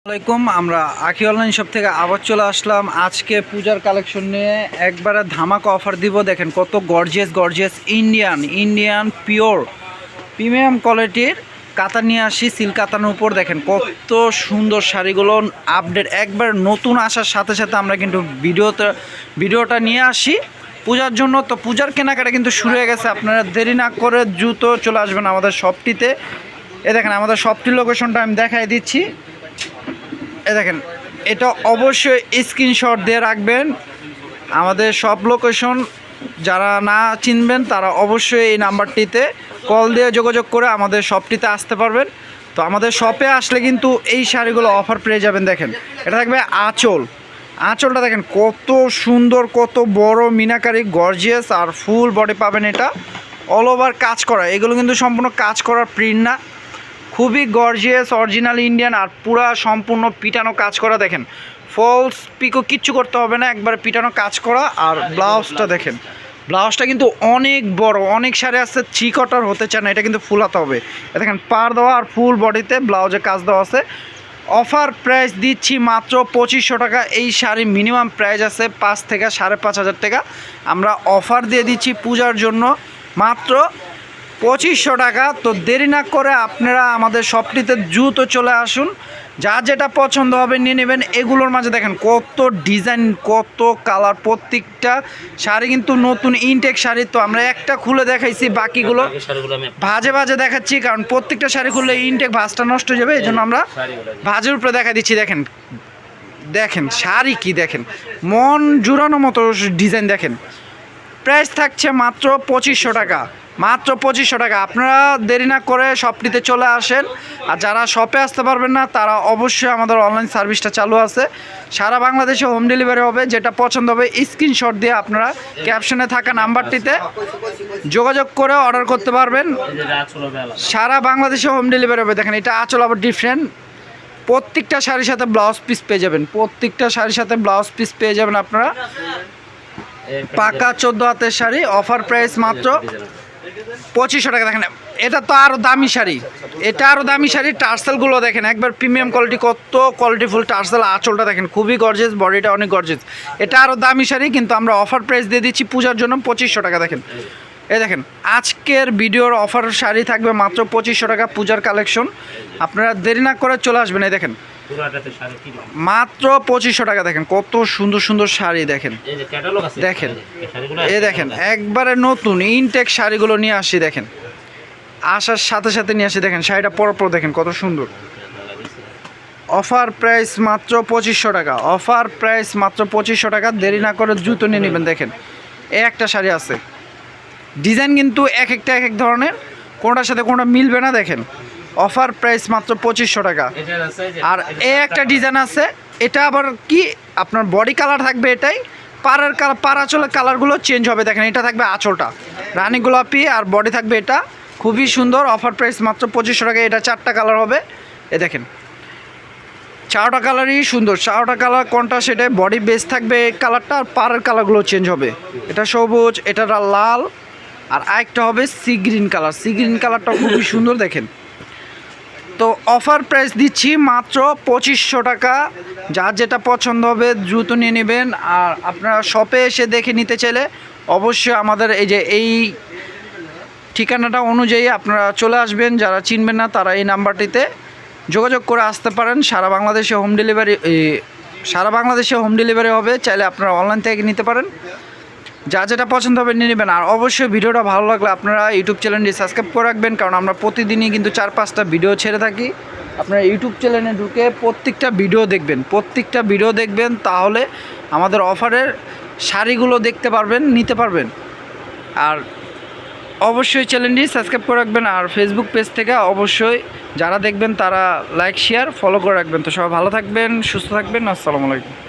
আসসালামাইকুম। আমরা আখি অনলাইন শপ থেকে আবার চলে আসলাম আজকে পূজার কালেকশন নিয়ে। একবারে ধামাকা অফার দিব। দেখেন কত গর্জিয়াস ইন্ডিয়ান পিওর প্রিমিয়াম কোয়ালিটির কাতান নিয়ে আসি। সিল্ক কাতানের উপর দেখেন কত সুন্দর শাড়িগুলো আপডেট একবার নতুন আসার সাথে সাথে আমরা কিন্তু ভিডিওটা নিয়ে আসি পূজার জন্য। তো পূজার কেনাকাটা কিন্তু শুরু হয়ে গেছে। আপনারা দেরি না করে দ্রুত চলে আসবেন আমাদের শপটিতে। এ দেখেন আমাদের শপটির লোকেশনটা আমি দেখাই দিচ্ছি। এ দেখেন, এটা অবশ্যই স্ক্রিনশট দিয়ে রাখবেন। আমাদের সব লোকেশন যারা না চিনবেন তারা অবশ্যই এই নাম্বারটিতে কল দিয়ে যোগাযোগ করে আমাদের শপটিতে আসতে পারবেন। তো আমাদের শপে আসলে কিন্তু এই শাড়িগুলো অফার পেয়ে যাবেন। দেখেন এটা থাকবে আঁচলটা দেখেন কত সুন্দর, কত বড় মিনাকারি গর্জিয়াস, আর ফুল বডি পাবেন। এটা অল ওভার কাজ করা, এগুলো কিন্তু সম্পূর্ণ কাজ করার প্রিন্ট না, খুবই গর্জিয়াস অরিজিনাল ইন্ডিয়ান, আর পুরা সম্পূর্ণ পিটানো কাজ করা। দেখেন ফলস পিকো কিচ্ছু করতে হবে না, একবার পিটানো কাজ করা। আর ব্লাউজটা দেখেন, ব্লাউজটা কিন্তু অনেক বড়। অনেক শাড়ি আছে 3 কোয়ার্টার হতে চায় না, এটা কিন্তু ফুলাতে হবে। দেখেন পার দেওয়া আর ফুল বডিতে ব্লাউজে কাজ দেওয়া আছে। অফার প্রাইস দিচ্ছি মাত্র 2500 টাকা। এই শাড়ি মিনিমাম প্রাইস আছে 5 থেকে 5,500 টাকা। আমরা অফার দিয়ে দিচ্ছি পূজার জন্য মাত্র 2500 টাকা। তো দেরি না করে আপনারা আমাদের শপটিতে দ্রুত চলে আসুন, যা যেটা পছন্দ হবে নিয়ে নেবেন। এগুলোর মাঝে দেখেন কত ডিজাইন, কত কালার, প্রত্যেকটা শাড়ি কিন্তু নতুন ইনটেক শাড়ি। তো আমরা একটা খুলে দেখাইছি, বাকিগুলো ভাজে দেখাচ্ছি, কারণ প্রত্যেকটা শাড়ি খুললে ইনটেক ভাজটা নষ্ট হয়ে যাবে, এই জন্য আমরা ভাজের উপরে দেখা দিচ্ছি। দেখেন শাড়ি কি দেখেন, মন জুড়ানো মতো ডিজাইন। দেখেন প্রাইস থাকছে মাত্র 2500 টাকা, মাত্র 2500 টাকা। আপনারা দেরি না করে শপটিতে চলে আসেন। আর যারা শপে আসতে পারবেন না তারা অবশ্যই আমাদের অনলাইন সার্ভিসটা চালু আছে, সারা বাংলাদেশে হোম ডেলিভারি হবে। যেটা পছন্দ হবে স্ক্রিনশট দিয়ে আপনারা ক্যাপশনে থাকা নাম্বারটিতে যোগাযোগ করে অর্ডার করতে পারবেন। সারা বাংলাদেশে হোম ডেলিভারি হবে। দেখেন এটা আঁচল আবার ডিফারেন্ট, প্রত্যেকটা শাড়ির সাথে ব্লাউজ পিস পেয়ে যাবেন, প্রত্যেকটা শাড়ির সাথে ব্লাউজ পিস পেয়ে যাবেন আপনারা। পাকা 14 হাতের শাড়ি, অফার প্রাইস মাত্র 2500 টাকা। দেখেন এটা তো আরও দামি শাড়ি, এটা আরও দামি শাড়ি। টার্সেলগুলো দেখেন একবার প্রিমিয়াম কোয়ালিটি, কত কোয়ালিটিফুল টার্সেল। আঁচলটা দেখেন খুবই গর্জিয়াস, বডিটা অনেক গর্জিয়াস। এটা আরও দামি শাড়ি, কিন্তু আমরা অফার প্রাইস দিয়ে দিচ্ছি পূজার জন্য 2500 টাকা। দেখেন দেখেন আজকের ভিডিওর অফার শাড়ি থাকবে মাত্র 2500 টাকা পূজার কালেকশন। আপনারা দেরি না করে চলে আসবেন। এই দেখেন মাত্র 2500 টাকা। দেখেন কত সুন্দর শাড়ি। দেখেন দেখেন একবারে নতুন ইনটেক শাড়িগুলো নিয়ে আসি। দেখেন আসার সাথে সাথে নিয়ে আসি। দেখেন শাড়িটা পরপর দেখেন কত সুন্দর। অফার প্রাইস মাত্র 2500 টাকা, অফার প্রাইস মাত্র 2500 টাকা। দেরি না করে দ্রুত নিয়ে নেবেন। দেখেন একটা শাড়ি আছে, ডিজাইন কিন্তু এক এক ধরনের, কোনটার সাথে কোনটা মিলবে না। দেখেন অফার প্রাইস মাত্র 2500 টাকা। আর একটা ডিজাইন আছে, এটা আবার কি আপনার বডি কালার থাকবে এটাই, পাড়ের কালার, আঁচলের কালারগুলো চেঞ্জ হবে। দেখেন এটা থাকবে আঁচলটা রানী গোলাপি, আর বডি থাকবে এটা, খুবই সুন্দর। অফার প্রাইস মাত্র 2500 টাকা। এটা 4টা কালার হবে। এ দেখেন 4টা কালারই সুন্দর, 4টা কালার কোনটা সেটাই বডি বেস থাকবে কালারটা, আর পাড়ের কালারগুলো চেঞ্জ হবে। এটা সবুজ, এটা লাল, আর আরেকটা হবে sea green colour. Sea green কালারটা খুবই সুন্দর। দেখেন তো অফার প্রাইস দিচ্ছি মাত্র 2500 টাকা। যার যেটা পছন্দ হবে দ্রুত নিয়ে নেবেন। আর আপনারা শপে এসে দেখে নিতে চাইলে অবশ্যই আমাদের এই ঠিকানাটা অনুযায়ী আপনারা চলে আসবেন। যারা চিনবেন না তারা এই নাম্বারটিতে যোগাযোগ করে আসতে পারেন। সারা বাংলাদেশে হোম ডেলিভারি হবে। চাইলে আপনারা অনলাইন থেকে নিতে পারেন। যা যেটা পছন্দ হবে নিয়ে নেবেন। আর অবশ্যই ভিডিওটা ভালো লাগলে আপনারা ইউটিউব চ্যানেলটি সাবস্ক্রাইব করে রাখবেন, কারণ আমরা প্রতিদিনই কিন্তু 4-5টা ভিডিও ছেড়ে থাকি। আপনারা ইউটিউব চ্যানেলে ঢুকে প্রত্যেকটা ভিডিও দেখবেন, তাহলে আমাদের অফারের শাড়িগুলো দেখতে পারবেন, নিতে পারবেন। আর অবশ্যই চ্যানেলটি সাবস্ক্রাইব করে রাখবেন। আর ফেসবুক পেজ থেকে অবশ্যই যারা দেখবেন তারা লাইক শেয়ার ফলো করে রাখবেন। তো সবাই ভালো থাকবেন, সুস্থ থাকবেন। আসসালামু আলাইকুম।